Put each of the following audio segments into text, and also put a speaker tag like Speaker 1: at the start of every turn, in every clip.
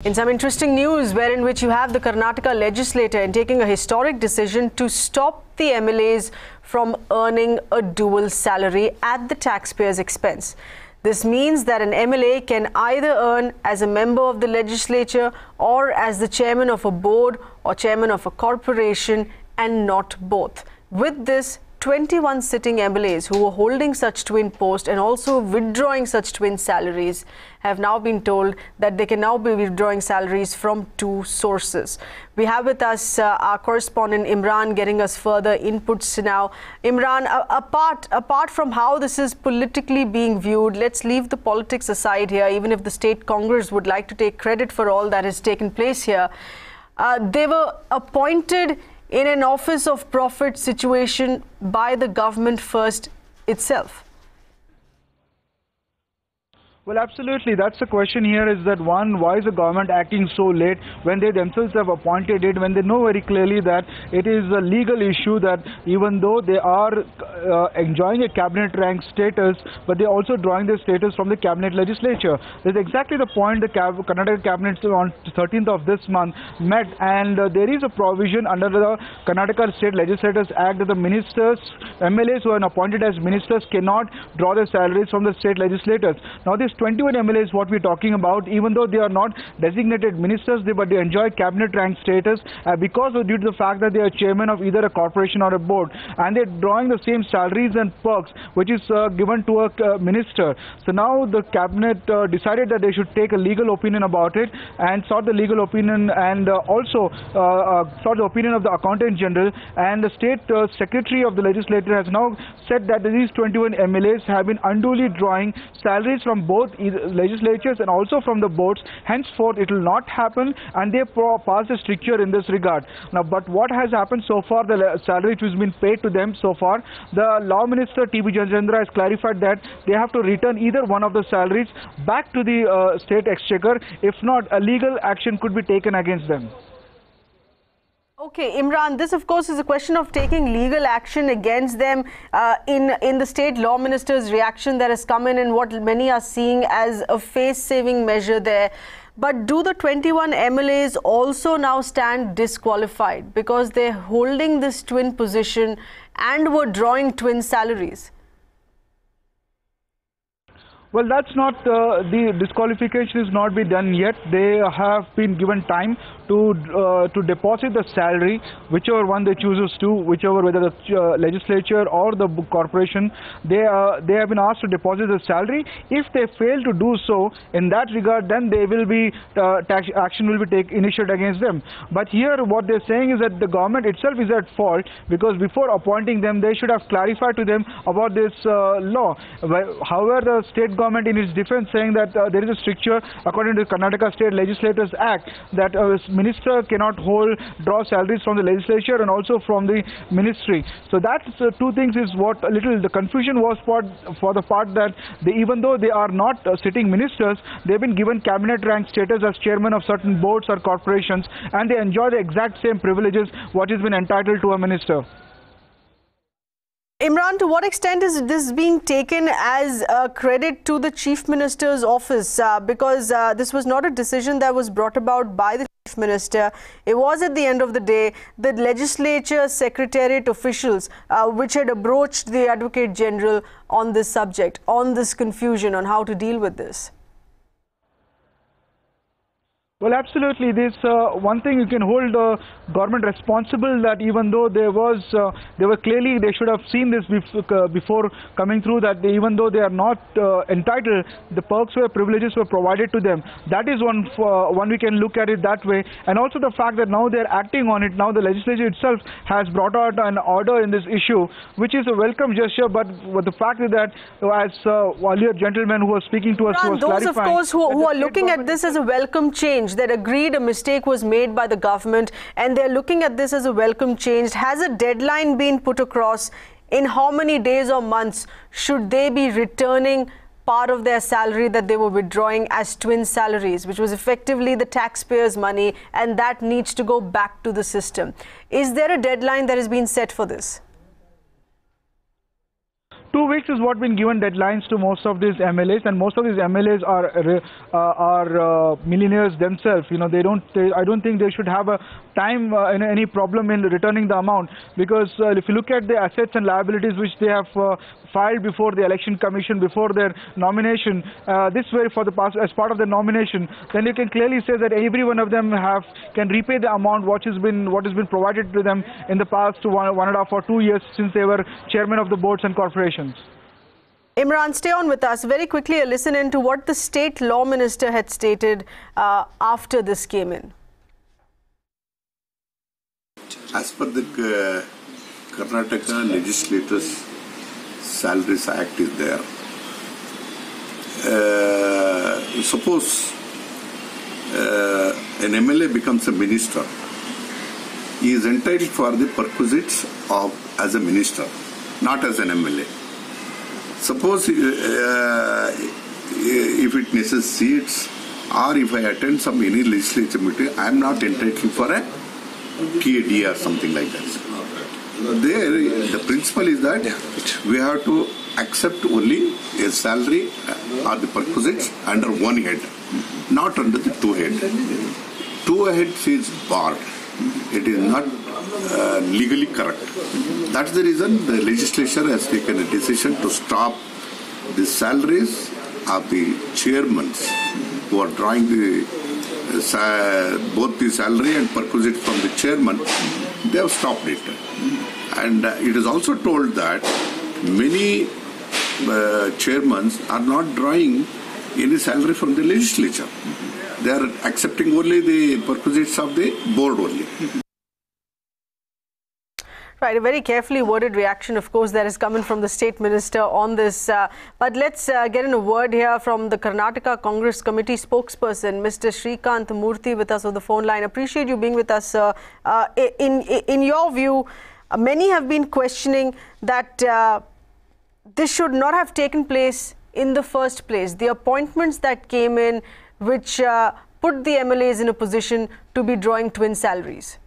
Speaker 1: In some interesting news, wherein which you have the Karnataka Legislature taking a historic decision to stop the MLAs from earning a dual salary at the taxpayer's expense. This means that an MLA can either earn as a member of the legislature or as the chairman of a board or chairman of a corporation, and not both. With this, 21 sitting MLAs who were holding such twin posts and also withdrawing such twin salaries have now been told that they can now be withdrawing salaries from two sources. We have with us our correspondent Imran getting us further inputs now. Imran, apart from how this is politically being viewed, let's leave the politics aside here, even if the state Congress would like to take credit for all that has taken place here. They were appointed in an office of profit situation by the government first itself.
Speaker 2: Well, absolutely. That's the question here is that one, why is the government acting so late when they themselves have appointed it, when they know very clearly that it is a legal issue, that even though they are enjoying a cabinet rank status, but they're also drawing their status from the cabinet legislature. That's exactly the point the Karnataka cabinet on 13th of this month met, and there is a provision under the Karnataka State Legislators Act that the ministers, MLAs who are appointed as ministers cannot draw their salaries from the state legislators. Now this 21 MLAs what we're talking about, even though they are not designated ministers, but they enjoy cabinet rank status because of due to the fact that they are chairman of either a corporation or a board, and they're drawing the same salaries and perks which is given to a minister. So now the cabinet decided that they should take a legal opinion about it and sought the legal opinion, and also sought the opinion of the accountant general, and the state secretary of the legislature has now said that these 21 MLAs have been unduly drawing salaries from both legislatures and also from the boards. Henceforth it will not happen, and they passed a stricture in this regard. Now, but what has happened so far, the salary which has been paid to them so far, the law minister T.B. Jayachandra has clarified that they have to return either one of the salaries back to the state exchequer. If not, a legal action could be taken against them.
Speaker 1: Okay, Imran, this of course is a question of taking legal action against them in the state law minister's reaction that has come in, and what many are seeing as a face-saving measure there. But do the 21 MLAs also now stand disqualified because they're holding this twin position and were drawing twin salaries?
Speaker 2: Well, that's not, the disqualification is not been done yet. They have been given time to deposit the salary, whichever one they chooses to, whichever, whether the legislature or the corporation, they have been asked to deposit the salary. If they fail to do so, in that regard, then they will be, action will be initiated against them. But here what they're saying is that the government itself is at fault, because before appointing them, they should have clarified to them about this law. However, the state government in its defense saying that there is a stricture according to the Karnataka State Legislators Act that a minister cannot draw salaries from the legislature and also from the ministry. So that's two things is what a little the confusion was for the part that even though they are not sitting ministers, they've been given cabinet rank status as chairman of certain boards or corporations, and they enjoy the exact same privileges what has been entitled to a minister.
Speaker 1: Imran, to what extent is this being taken as a credit to the Chief Minister's office? Because this was not a decision that was brought about by the Chief Minister. It was, at the end of the day, the legislature secretariat officials which had approached the Advocate General on this subject, on this confusion, on how to deal with this.
Speaker 2: Well, absolutely. This one thing you can hold government responsible, that even though they were clearly, they should have seen this before coming through, that even though they are not entitled, the perks or privileges were provided to them. That is one we can look at it that way, and also the fact that now they are acting on it. Now the legislature itself has brought out an order in this issue, which is a welcome gesture. But the fact is that, as earlier gentleman who was speaking to us was
Speaker 1: those,
Speaker 2: clarifying,
Speaker 1: of course, who are looking at this as a welcome change, that agreed a mistake was made by the government, and they're looking at this as a welcome change. Has a deadline been put across? In how many days or months should they be returning part of their salary that they were withdrawing as twin salaries, which was effectively the taxpayers' money, and that needs to go back to the system? Is there a deadline that has been set for this?
Speaker 2: 2 weeks is what been given deadlines to most of these MLAs, and most of these MLAs are millionaires themselves. You know, I don't think they should have a time any problem in returning the amount, because if you look at the assets and liabilities which they have filed before the election commission, before their nomination, this way for the past as part of the nomination, then you can clearly say that every one of them can repay the amount what has been provided to them in the past 1.5 or 2 years since they were chairman of the boards and corporations.
Speaker 1: Imran, stay on with us. Very quickly, a listen in to what the state law minister had stated after this came in.
Speaker 3: As per the Karnataka Legislature's Salaries Act is there. Suppose an MLA becomes a minister, he is entitled for the perquisites as a minister, not as an MLA. Suppose if it necessitates, or if I attend any legislature meeting, I am not entitled for a PAD or something like that. There, the principle is that we have to accept only a salary or the perquisites under one head, not under the two heads. Two heads is barred. It is not legally correct. That's the reason the legislature has taken a decision to stop the salaries of the chairmen who are drawing both the salary and perquisite from the chairman. They have stopped it. And it is also told that many chairmen are not drawing any salary from the legislature. They are accepting only the perquisites of the board only.
Speaker 1: Right, a very carefully worded reaction, of course, that is coming from the State Minister on this. But let's get in a word here from the Karnataka Congress Committee spokesperson, Mr. Shrikant Murthy, with us on the phone line. Appreciate you being with us, sir. In your view, many have been questioning that this should not have taken place in the first place. The appointments that came in, which put the MLAs in a position to be drawing twin salaries.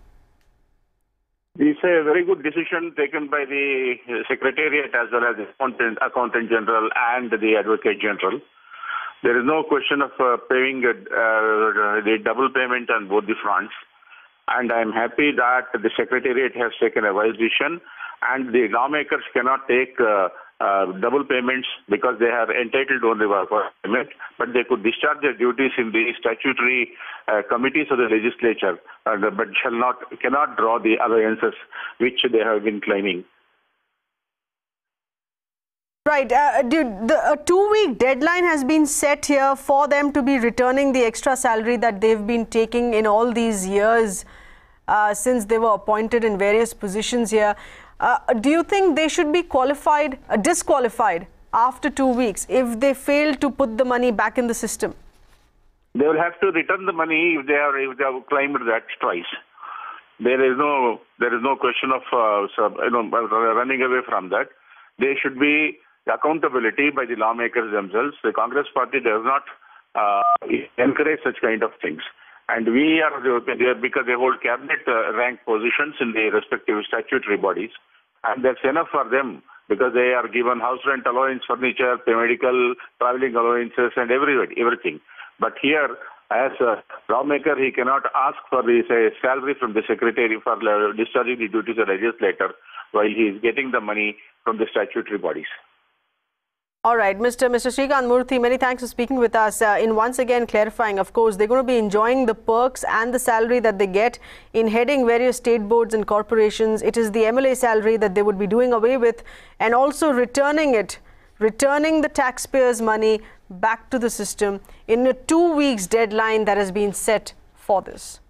Speaker 4: This is a very good decision taken by the Secretariat as well as the Accountant General and the Advocate General. There is no question of paying the double payment on both the fronts. And I am happy that the Secretariat has taken a wise decision, and the lawmakers cannot take double payments because they are entitled only for payment, but they could discharge their duties in the statutory committees of the legislature, but cannot draw the allowances which they have been claiming.
Speaker 1: Right. A 2-week deadline has been set here for them to be returning the extra salary that they've been taking in all these years since they were appointed in various positions here. Do you think they should be disqualified after 2 weeks if they fail to put the money back in the system?
Speaker 4: They will have to return the money if they have claimed that twice. There is no question of running away from that. There should be accountability by the lawmakers themselves. The Congress Party does not encourage such kind of things. And we are because they hold cabinet rank positions in the respective statutory bodies. And that's enough for them because they are given house rent allowance, furniture, medical, traveling allowances and everything. But here, as a lawmaker, he cannot ask for the salary from the secretary for discharging the duties of legislator while he is getting the money from the statutory bodies.
Speaker 1: All right, Mr. Shrikant Murthy, many thanks for speaking with us. In once again clarifying, of course, they're going to be enjoying the perks and the salary that they get in heading various state boards and corporations. It is the MLA salary that they would be doing away with and also returning the taxpayers' money back to the system in a 2 weeks deadline that has been set for this.